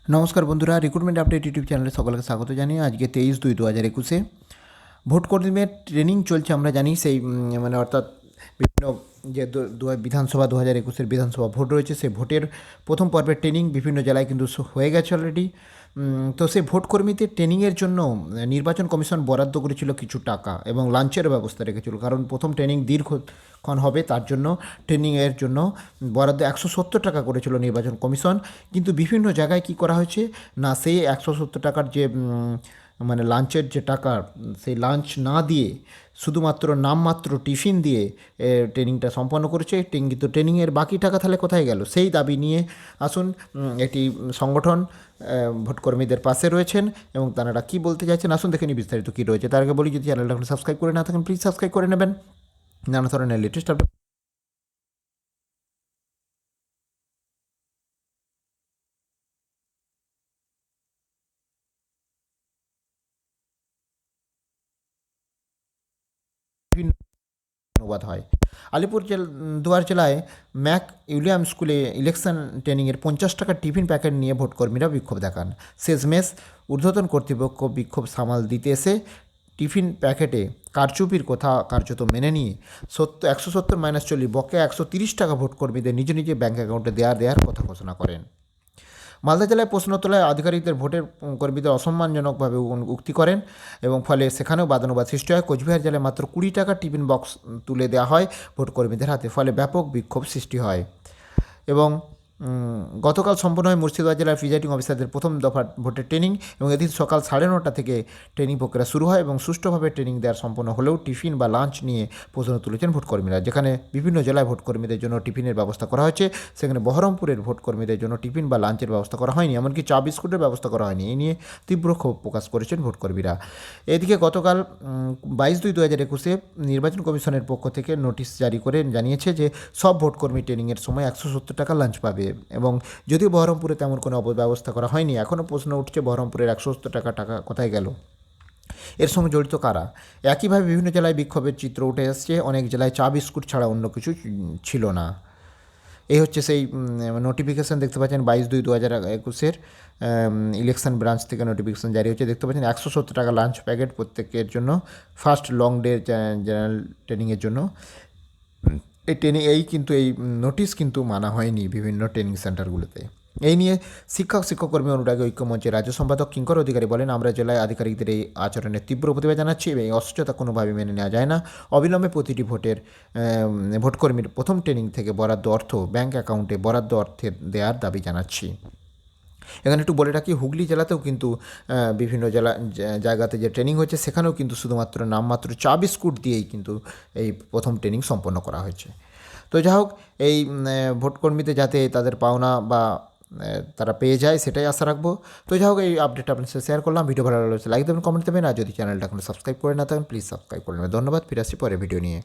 নমস্কার বন্ধুরা, recruitment update YouTube চ্যানেলে সকলকে স্বাগত জানিয়ে আজকে 23/2/2021 ভোট কর্মীদের ট্রেনিং চলছে। আমরা জানি সেই অর্থাৎ বিভিন্ন যে বিধানসভা 2021 বিধানসভা ভোট রয়েছে, সেই ভোটের প্রথম পর্বের ট্রেনিং বিভিন্ন জেলায় কিন্তু হয়ে গেছে অলরেডি। তো সেই ভোট কর্মীদের ট্রেনিংয়ের জন্য নির্বাচন কমিশন বরাদ্দ করেছিল কিছু টাকা এবং লাঞ্চের ব্যবস্থা রেখেছিল, কারণ প্রথম ট্রেনিং দীর্ঘক্ষণ হবে, তার জন্য ট্রেনিংয়ের জন্য বরাদ্দ 170 টাকা করেছিল নির্বাচন কমিশন। কিন্তু বিভিন্ন জায়গায় কি করা হয়েছে না, সেই 170 টাকার যে লাঞ্চের যে টাকা, সেই লাঞ্চ না দিয়ে শুধুমাত্র নামমাত্র টিফিন দিয়ে ট্রেনিংটা সম্পন্ন করেছে। কিন্তু ট্রেনিংয়ের বাকি টাকা তাহলে কোথায় গেল, সেই দাবি নিয়ে আসুন এটি সংগঠন ভোটকর্মীদের পাশে রয়েছেন এবং তারা কী বলতে চাইছেন আসুন দেখে নিই বিস্তারিত কী রয়েছে। তার আগে বলি, যদি চ্যানেলটা এখন সাবস্ক্রাইব করে না থাকেন প্লিজ সাবস্ক্রাইব করে নেবেন নানা ধরনের লেটেস্ট আপডেট বিভিন্ন অনুবাদ হয়। আলিপুর দুয়ার জেলায় ম্যাক উইলিয়াম স্কুলে ইলেকশন ট্রেনিংয়ের 50 টাকা টিফিন প্যাকেট নিয়ে ভোটকর্মীরা বিক্ষোভ দেখান। শেষমেশ ঊর্ধ্বতন কর্তৃপক্ষ বিক্ষোভ সামাল দিতে এসে টিফিন প্যাকেটে কারচুপির কথা কার্যত মেনে নিয়ে 170-40 বকেয়া 130 টাকা ভোটকর্মীদের নিজ নিজ ব্যাঙ্ক অ্যাকাউন্টে দেওয়ার কথা ঘোষণা করেন। মালদা জেলায় প্রশ্ন তোলায় আধিকারিকদের ভোটের কর্মীদের অসম্মানজনকভাবে উক্তি করেন এবং ফলে সেখানেও বাদানুবাদ সৃষ্টি হয়। কোচবিহার জেলায় মাত্র 20 টাকা টিফিন বক্স তুলে দেওয়া হয় ভোটকর্মীদের হাতে, ফলে ব্যাপক বিক্ষোভ সৃষ্টি হয়। এবং গতকাল সম্পন্ন হয় মুর্শিদাবাদ জেলার প্রিজাইডিং অফিসারদের প্রথম দফা ভোটের ট্রেনিং এবং এদিন সকাল 9:30 থেকে ট্রেনিং প্রক্রিয়া শুরু হয় এবং সুষ্ঠুভাবে ট্রেনিং দেওয়ার সম্পন্ন হলেও টিফিন বা লাঞ্চ নিয়ে প্রশ্ন তুলেছেন ভোটকর্মীরা। যেখানে বিভিন্ন জেলায় ভোটকর্মীদের জন্য টিফিনের ব্যবস্থা করা হয়েছে, সেখানে বহরমপুরের ভোটকর্মীদের জন্য টিফিন বা লাঞ্চের ব্যবস্থা করা হয়নি, এমনকি চা বিস্কুটের ব্যবস্থা করা হয়নি। এই নিয়ে তীব্র ক্ষোভ প্রকাশ করেছেন ভোটকর্মীরা। এদিকে গতকাল 22/2/2021 নির্বাচন কমিশনের পক্ষ থেকে নোটিশ জারি করে জানিয়েছে যে সব ভোটকর্মী ট্রেনিংয়ের সময় 170 টাকা লাঞ্চ পাবে এবং যদিও বহরমপুরে তেমন কোনো অপব্যবস্থা করা হয়নি, এখনও প্রশ্ন উঠছে বহরমপুরের 170 টাকা কোথায় গেল, এর সঙ্গে জড়িত কারা। একইভাবে বিভিন্ন জেলায় বিক্ষোভের চিত্র উঠে আসছে, অনেক জেলায় চা বিস্কুট ছাড়া অন্য কিছু ছিল না। এই হচ্ছে সেই নোটিফিকেশান দেখতে পাচ্ছেন 22/2/2021 ইলেকশন ব্রাঞ্চ থেকে নোটিফিকেশান জারি হচ্ছে। দেখতে পাচ্ছেন 170 টাকা লাঞ্চ প্যাকেট প্রত্যেকের জন্য ফার্স্ট লং ডে জেনারেল ট্রেনিংয়ের জন্য। এই কিন্তু এই নোটিশ কিন্তু মানা হয়নি বিভিন্ন ট্রেনিং সেন্টারগুলোতে। এই নিয়ে শিক্ষককর্মী অনুরাগী ঐক্যমঞ্চের রাজ্য সম্পাদক কিঙ্কর অধিকারী বলেন, আমরা জেলায় আধিকারিকদের এই আচরণের তীব্র প্রতিবাদ জানাচ্ছি এবং এই অসুস্থতা কোনোভাবে মেনে নেওয়া যায় না। অবিলম্বে প্রতিটি ভোটকর্মীর প্রথম ট্রেনিং থেকে বরাদ্দ অর্থ ব্যাঙ্ক অ্যাকাউন্টে বরাদ্দ অর্থের দেওয়ার দাবি জানাচ্ছি। এখানে একটু বলে রাখি, হুগলি জেলাতেও কিন্তু বিভিন্ন জায়গাতে যে ট্রেনিং হয়েছে সেখানেও কিন্তু শুধুমাত্র নামমাত্র চা বিস্কুট দিয়েই কিন্তু এই প্রথম ট্রেনিং সম্পন্ন করা হয়েছে। তো যাই হোক, এই ভোটকর্মীদের যাতে তাদের পাওনা বা তারা পেয়ে যায় সেটাই আশা রাখবো। তো যাই হোক, এই আপডেটটা আপনার সাথে শেয়ার করলাম। ভিডিও ভালো লাগলে লাইক দেবেন, কমেন্ট দেবেন, আর যদি চ্যানেলটা এখন সাবস্ক্রাইব করে না থাকেন প্লিজ সাবস্ক্রাইব করে নেবেন। ধন্যবাদ, ফিরে আসছি পরে ভিডিও নিয়ে।